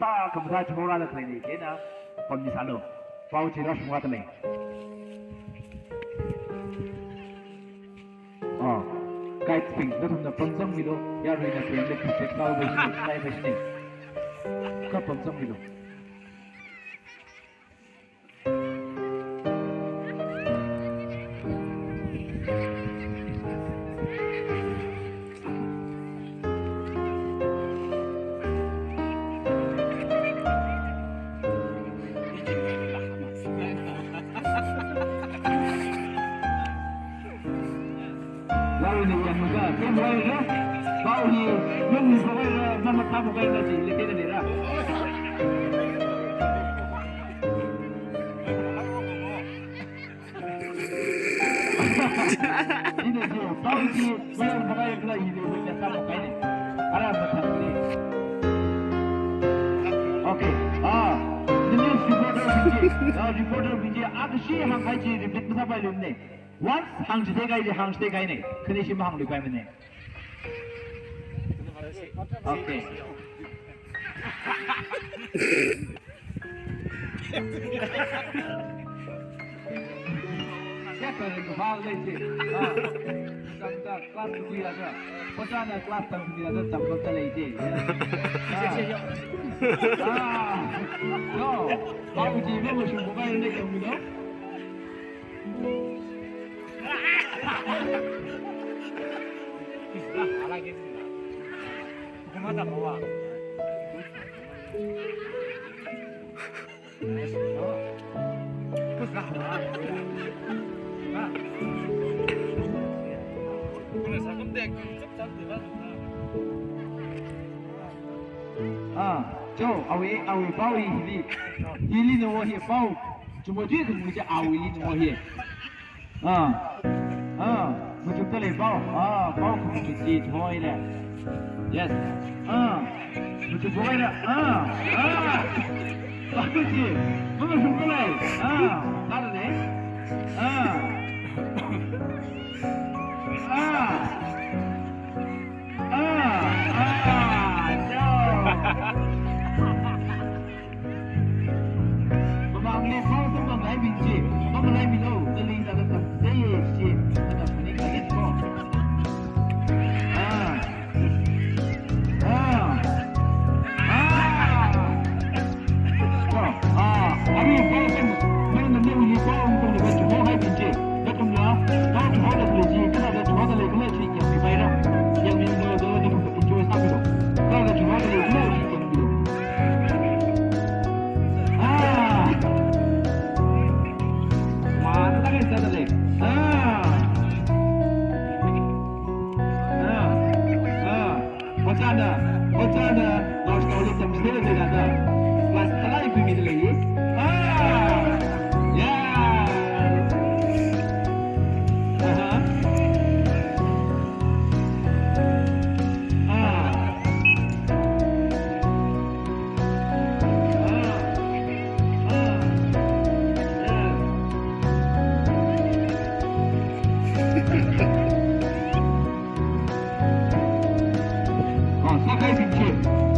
sta come da giocare da treni che na con mi sanno poi ci lascio guardare me cái tình nó thông là phân dâm video ya rồi là tiền để thực hiện sau về này về này các phân dâm video bao nhiêu nhưng mà bây giờ năm một tháng một cái là chỉ lấy cái này ra ini dia bao nhiêu bây giờ một cái là gì để mình làm một cái này ara một thằng này ok ini reporter video aksi hàng cái gì repeat masa bayar ni once hàng chỉ cái này khi đi xem hàng được cái này okay क्या करेंगे भाग लेंगे समझा क्लास दिया था पता ना क्लास तक दिया था तब तक लेंगे yo बाबूजी में मुझे मोबाइल लेके मिलो Kemana bawa? Pusat. Kena sakit dek, cepat cepat. Joe, awi bau ini nama dia bau. Cuma dia tu mungkin awi ini nama dia. Macam tu le bau. Bau macam si toy le. Yes. Macam boy dah. Bagus je. Macam boy. Ada ni. Bang ni bau tu bang lain biji. Bang lain biji. Teling tak tetap. Dia si tetap ni lagi tu. Abi bau tu mana ni ni bau tu ni baju bau hai biji. Betul lah. Bau tu bau tu biji. Kita ada tu bau tu lagi lagi yang di bayar. Yang ni tu enjoy sahaja tu. Kalau tu bau tu lagi lagi yang di. Mana tak ada tu lagi. Macam mana? Nós kalau kita mesti ada. Kelas telah ibu kita lagi.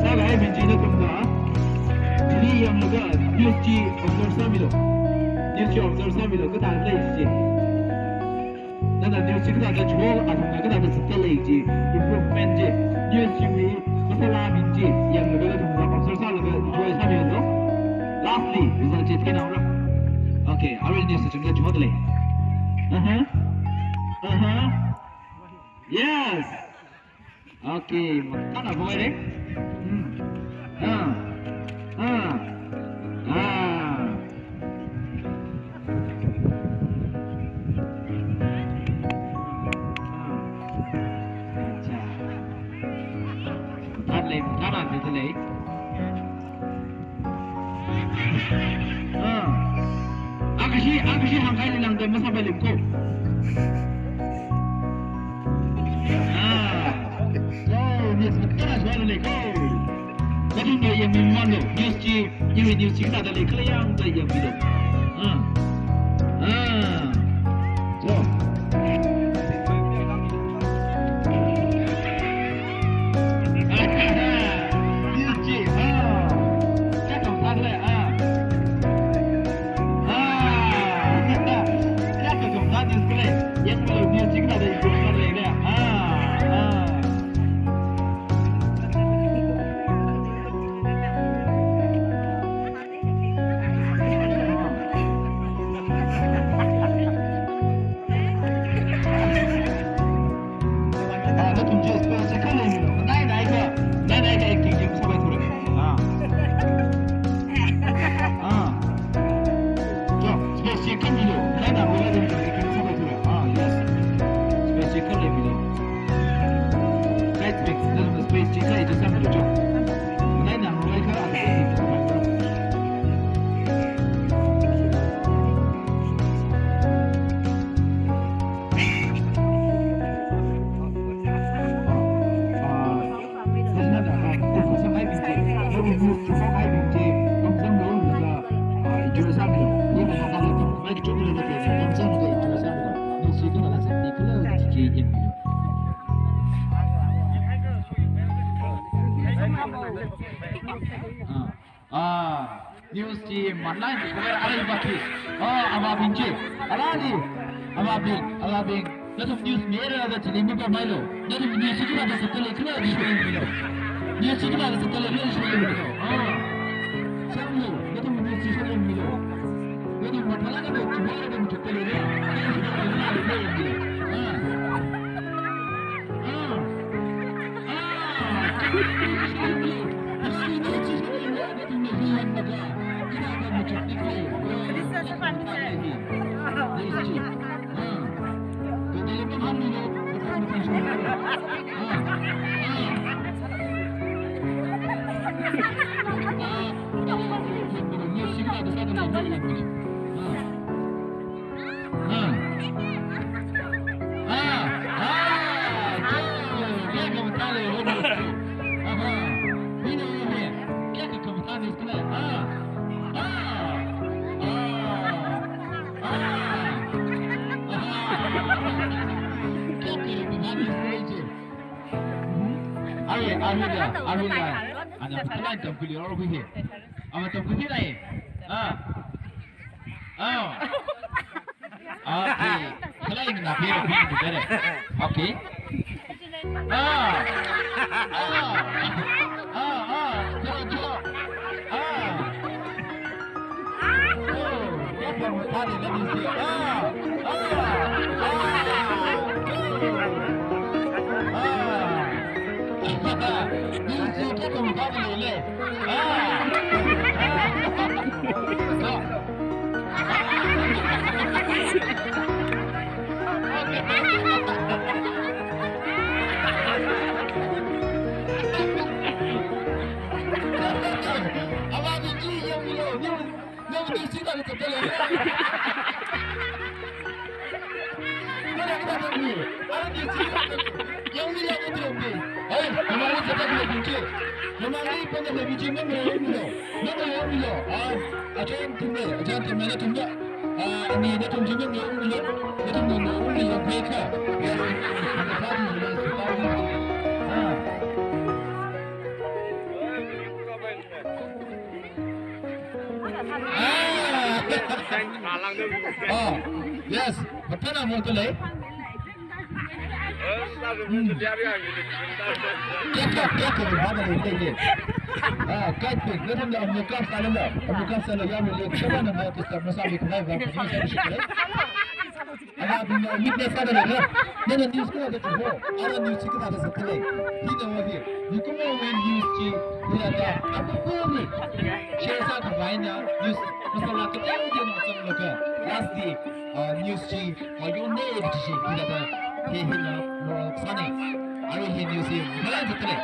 Saya benci nak tunggu. Ini yang juga USG observer milo. USG observer milo kita ada lagi. Dan ada USG kita ada jual atau kita ada setel lagi. Improvement je. USG ni masalah benci yang juga tunggu observer juga jual sama itu. Lastly, result je kita orang. Okay, awal ni sesuatu yang jual lagi. Yes. Okay, makan apa boleh? Aku sih hangkai nilang demo sampai limko. Ni sebentar soal leko. Jadi ni yang memang lo, news kita ada leko yang tu yang video. So. News 주먹 아이 빈지 감성 넣으니까 이쪽에 삽니다. 이거 봐봐 좀 많이 쪼그려 놓게 감성도 이쪽에 삽니다. 이 지금 나서 이 클럽 지지입니다. News team mana itu kau ada baki? Ama binci, alabing. Lalu news merah ada cili muka malu. Lalu news itu ada setelah itu ada setelah itu. News itu ada setelah itu setelah itu. Sambil, lalu news itu ada milo. Lalu mana ada cuma ada yang setelah itu. Ada pertanyaan Tangkhul over here. Tangkhul ni lain. Okay. Selain nak pilih tu beres. Okay. Jom. Apa yang tadi lagi sih? Yes, betul nak betul leh. Kek berapa ni? Kek pun, kita nak muka salah yang boleh kita nak kita masa kita nak kita ada benda ni kita ada lagi. Nana news kita ada tu, ada news kita ada sekali. Kita lagi. Bukan main news ci, kita ada apa pun ni. Share satu banyak news. Masalah kita yang dia nak semua last day news ci, yang ni ci kita ada. Hina sana, ada news ni, mana sekali.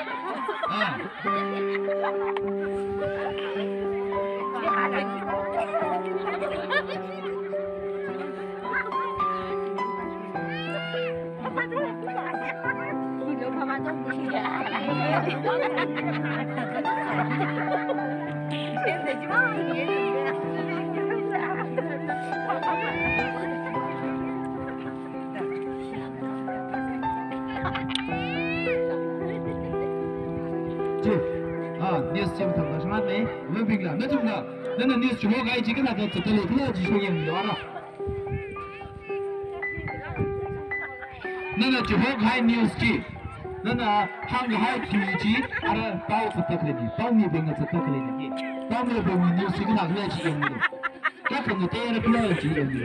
News jam tengah semangat ni, mungkinlah. Macamlah, nana news cuma kaya jika nak tertulis tu aja soalnya mana. Nana cuma kaya news ji, nana hang kaya TV ji, ada tahu tertulis ni, tahu ni bengar tertulis ni, tahu ni bengar news jika nak kaya jika ni. Kaya kena tayar kena jika ni.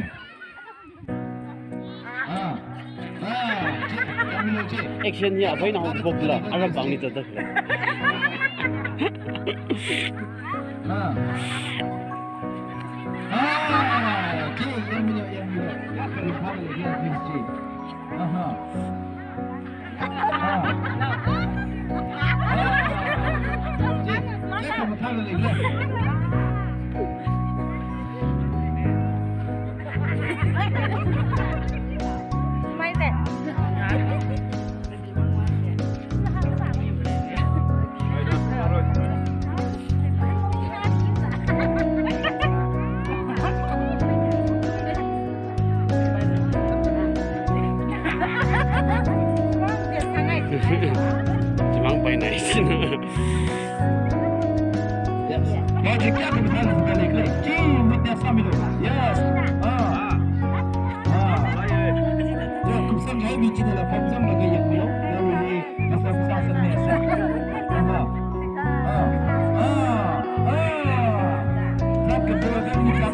Action ni apa yang nak buat lah, agak bang ni tertulis. jika kita harus kali-kali, mudah sambil. Yes. Cukup sampai bikin dalam program lagi yang belum, lalu ini kita bisa selesai. Tak kedua kan kita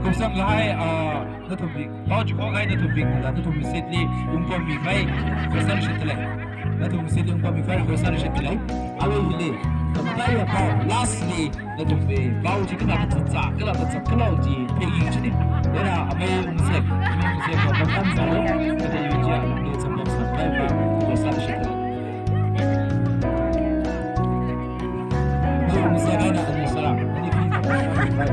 Cũng xong hai nó thuộc việc bao nhiêu cái nó thuộc việc là nó thuộc việc đi dùng qua việc vay của sản xuất lại nó thuộc việc dùng qua việc vay của sản xuất lại alo đi còn cái là bao lastly nó thuộc việc bao nhiêu cái nào thực trả cái nào thực cái nào gì thì ý chứ đi đấy là ở bên sẽ có một công sản đấy có thể duy trì được sản phẩm sản phẩm của sản xuất lại dùng sẽ cái nào cũng sẽ làm cái gì cũng phải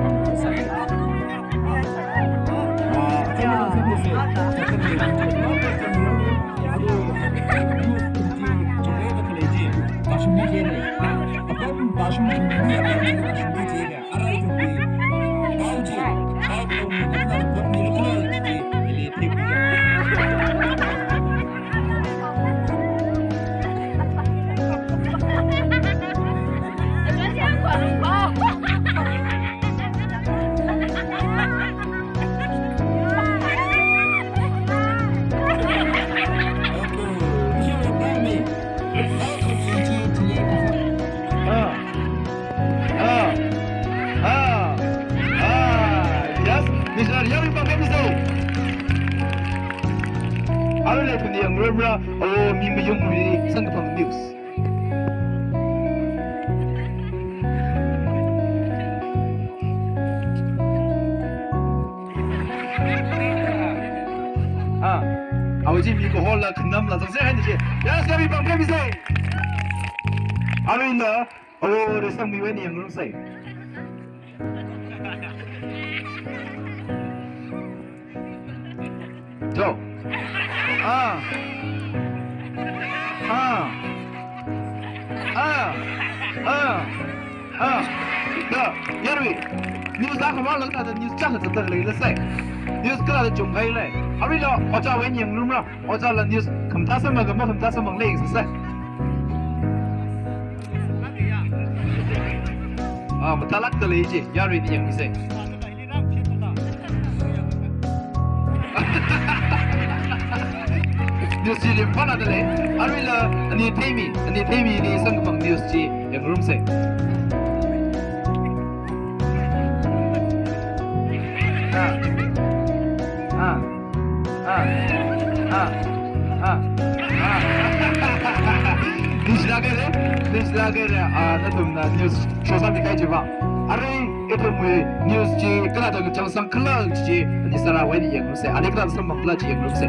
news cái là chủng hay này, ở đây là họ cho cái nhiều luôn rồi, họ cho là news không ta xem mà cái mà không ta xem bằng lên sẽ mà ta lắc tới lấy gì, giờ rồi thì những gì news gì liền phát ra đấy, ở đây là anh thấy mi đi xem bằng news gì những room sẽ那种的 news 说上的开始吧，而且这种 news 机，跟他这个讲上课了机，你是来为你演东西，而且跟他是忙了机演东西。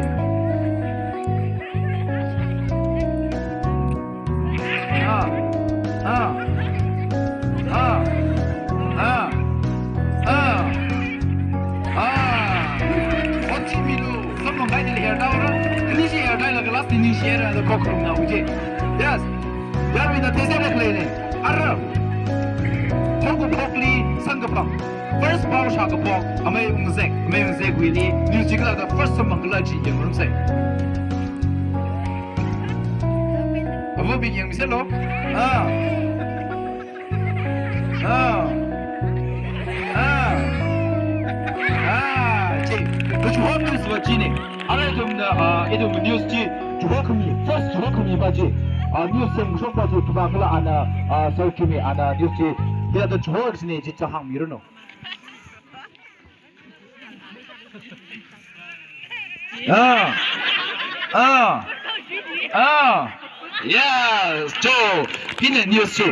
我记不住，什么买的脸到了，你是脸到了个老师你写的，都搞空了，我记 ，yes。Yang kita tersebut ni, Arab, Tangkhul Pokli Sangapang, first power Sangapang, amai umzek wili, music la the first manglaji yang belum saya. Apa bikin misal lo? Cik, berjuang tu sebab cini. Ada tu itu news cik, jual kami, first jual kami baca. News yang musuh baca tu kalau ana saya kami ana news cik, dia tu jual sini cik cahang miru no. Yes, so ini news cik.